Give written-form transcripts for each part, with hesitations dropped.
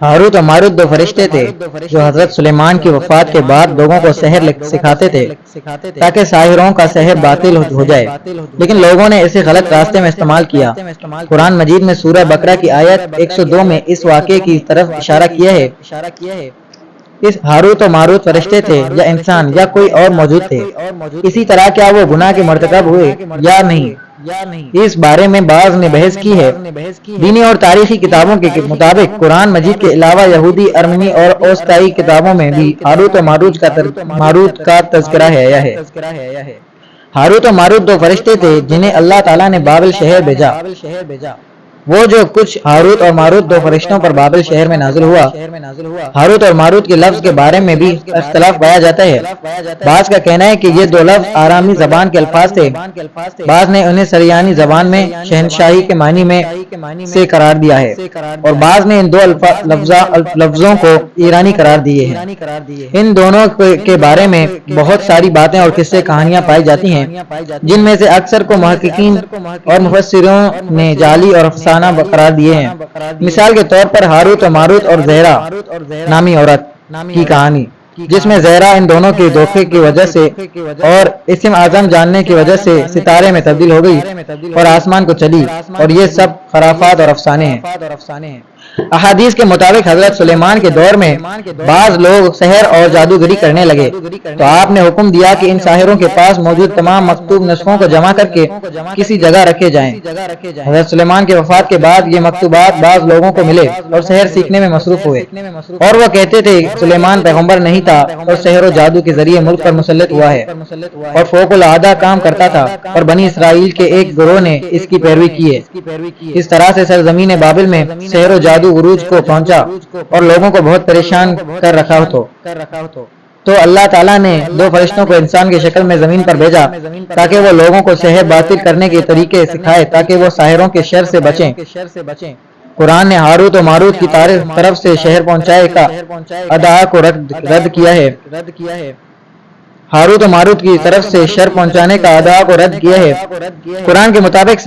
Harut اور ماروت دو فرشتے تھے جو حضرت سلیمان کی وفات کے بعد لوگوں کو سحر سکھاتے تھے تاکہ ساحروں کا سحر باطل ہو جائے، لیکن لوگوں نے اسے غلط راستے میں استعمال کیا۔ قرآن مجید میں سورہ بقرہ کی آیت 102 میں اس واقعے کی طرف اشارہ کیا ہے۔ اس ہاروت و ماروت فرشتے تھے یا انسان یا کوئی اور موجود تھے، اسی طرح کیا وہ گناہ کے مرتکب ہوئے یا نہیں، اس بارے میں بعض نے بحث کی ہے۔ دینی اور تاریخی کتابوں کے مطابق قرآن مجید کے علاوہ یہودی، ارمنی اور اوستائی کتابوں میں بھی ہاروت و ماروت کا تذکرہ ہے۔ ہاروت و ماروت دو فرشتے تھے جنہیں اللہ تعالیٰ نے بابل شہر بھیجا۔ وہ جو کچھ ہاروت اور ماروت دو فرشتوں پر بابل شہر میں نازل ہوا۔ ہاروت اور ماروت کے لفظ کے بارے میں بھی اختلاف پایا جاتا ہے۔ بعض کا کہنا ہے کہ یہ دو لفظ آرامی زبان کے الفاظ تھے، بعض نے انہیں سریانی زبان میں شہنشاہی کے معنی میں سے قرار دیا ہے، اور بعض نے ان دو لفظوں کو ایرانی قرار دیے ہیں۔ ان دونوں کے بارے میں بہت ساری باتیں اور قصے کہانیاں پائی جاتی ہیں، جن میں سے اکثر کو محققین اور مفسروں نے جعلی اور افسانہ قرار دیے ہیں۔ مثال کے طور پر ہاروت و ماروت اور زہرا نامی عورت کی کہانی، جس میں زہرا ان دونوں کے دھوکے کی وجہ سے اور اسم اعظم جاننے کی وجہ سے ستارے میں تبدیل ہو گئی اور آسمان کو چلی، اور یہ سب خرافات اور افسانے ہیں۔ احادیث کے مطابق حضرت سلیمان کے دور میں بعض لوگ سحر اور جادوگری کرنے لگے، تو آپ نے حکم دیا کہ ان ساحروں کے پاس موجود تمام مکتوب نسخوں کو جمع کر کے کسی جگہ رکھے جائیں۔ حضرت سلیمان کے وفات کے بعد یہ مکتوبات بعض لوگوں کو ملے اور سحر سیکھنے میں مصروف ہوئے، اور وہ کہتے تھے سلیمان پیغمبر نہیں تھا اور سحر و جادو کے ذریعے ملک پر مسلط ہوا ہے اور فوق العادہ کام کرتا تھا، اور بنی اسرائیل کے ایک گروہ نے اس کی پیروی کی ہے۔ اس طرح سے سرزمین بابل میں سحر و جادو عروج کو پہنچا اور لوگوں کو بہت پریشان کر رکھا تو اللہ تعالیٰ نے دو فرشتوں کو انسان کی شکل میں زمین پر بھیجا تاکہ وہ لوگوں کو سحر باطل کرنے کے طریقے سکھائے تاکہ وہ ساحروں کے شر سے بچیں۔ قرآن نے ہاروت و ماروت کی طرف سے شہر پہنچائے کا ادعا کو رد کیا ہے۔ ہاروت و ماروت کی طرف سے شر پہنچانے کا ادعا کو رد کیا ہے۔ قرآن کے مطابق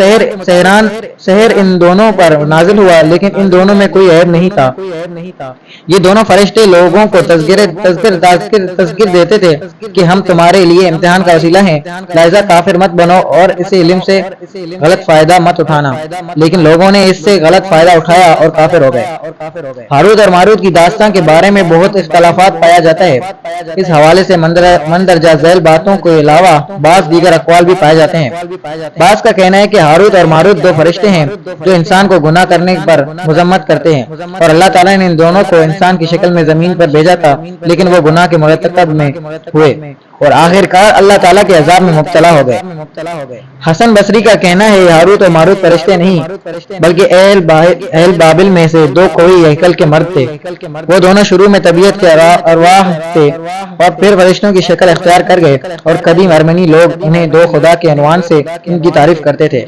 سحر ان دونوں پر نازل ہوا، لیکن ان دونوں میں کوئی عیب نہیں تھا۔ یہ دونوں فرشتے لوگوں کو تذکر دیتے تھے کہ ہم تمہارے لیے امتحان کا وسیلہ ہیں، لہذا کافر مت بنو اور اس علم سے غلط فائدہ مت اٹھانا، لیکن لوگوں نے اس سے غلط فائدہ اٹھایا اور کافر ہو گئے۔ ہاروت اور ماروت کی داستان کے بارے میں بہت اختلافات پایا جاتا ہے۔ اس حوالے سے مندرجہ ذیل باتوں کے علاوہ بعض دیگر اقوال بھی پائے جاتے ہیں۔ بعض کا کہنا ہے کہ ہاروت اور ماروت دو فرشتے ہیں جو انسان کو گناہ کرنے پر مذمت کرتے ہیں، اور اللہ تعالیٰ نے ان دونوں کو انسان کی شکل میں زمین پر بھیجا تھا، لیکن وہ گناہ کے مرتکب میں ہوئے اور آخر کار اللہ تعالیٰ کے عذاب میں مبتلا ہو گئے۔ حسن بصری کا کہنا ہے ہاروت و ماروت فرشتے نہیں بلکہ اہل بابل میں سے دو کوئی ہیکل کے مرد تھے۔ وہ دونوں شروع میں طبیعت کے ارواح تھے اور پھر فرشتوں کی شکل اختیار کر گئے، اور قدیم ارمنی لوگ انہیں دو خدا کے عنوان سے ان کی تعریف کرتے تھے۔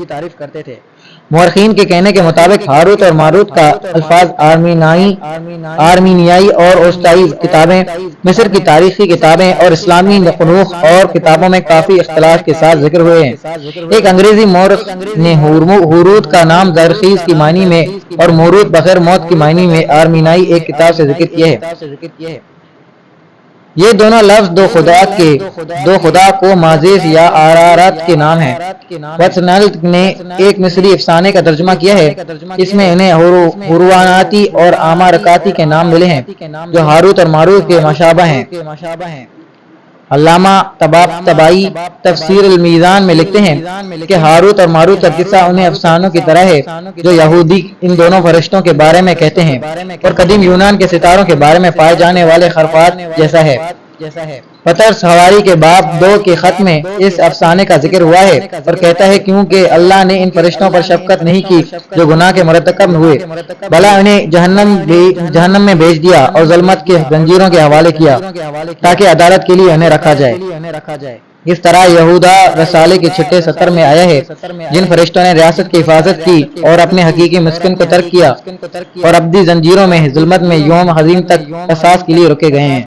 مورخین کے کہنے کے مطابق ہاروت اور ماروت کا الفاظ آرمینیائی اور اوستائی کتابیں، مصر کی تاریخی کتابیں اور اسلامی نقوش اور کتابوں میں کافی اختلاف کے ساتھ ذکر ہوئے ہیں۔ ایک انگریزی مورخ نے ہورود کا نام زرخیز کی معنی میں اور موروت بغیر موت کی معنی میں آرمینیائی ایک کتاب سے ذکر کیا ہے۔ یہ دونوں لفظ دو خدا کو مازیس یا آرارات کے نام ہیں۔ واتسنالک نے ایک مصری افسانے کا ترجمہ کیا ہے، اس میں انہیں ہورواناتی اور آمارکاتی کے نام ملے ہیں جو ہاروت اور ماروت کے مشابہ ہیں۔ علامہ طباطبائی تفسیر المیزان میں لکھتے ہیں کہ ہاروت اور ماروت کا قصہ انہیں افسانوں کی طرح ہے جو یہودی ان دونوں فرشتوں کے بارے میں کہتے ہیں، اور قدیم یونان کے ستاروں کے بارے میں پائے جانے والے خرافات جیسا ہے۔ پطرس حواری کے باب 2 کے خط میں اس افسانے کا ذکر ہوا ہے اور کہتا ہے کیونکہ اللہ نے ان فرشتوں پر شفقت نہیں کی جو گناہ کے مرتکب ہوئے، بلا انہیں جہنم میں بھیج دیا اور ظلمت کے زنجیروں کے حوالے کیا تاکہ عدالت کے لیے انہیں رکھا جائے۔ اس طرح یہودا رسالے کے 6 سطر میں آیا ہے، جن فرشتوں نے ریاست کی حفاظت کی اور اپنے حقیقی مسکن کو ترک کیا اور ابدی زنجیروں میں ظلمت میں یوم عظیم تک قصاص کے لیے رکے گئے ہیں۔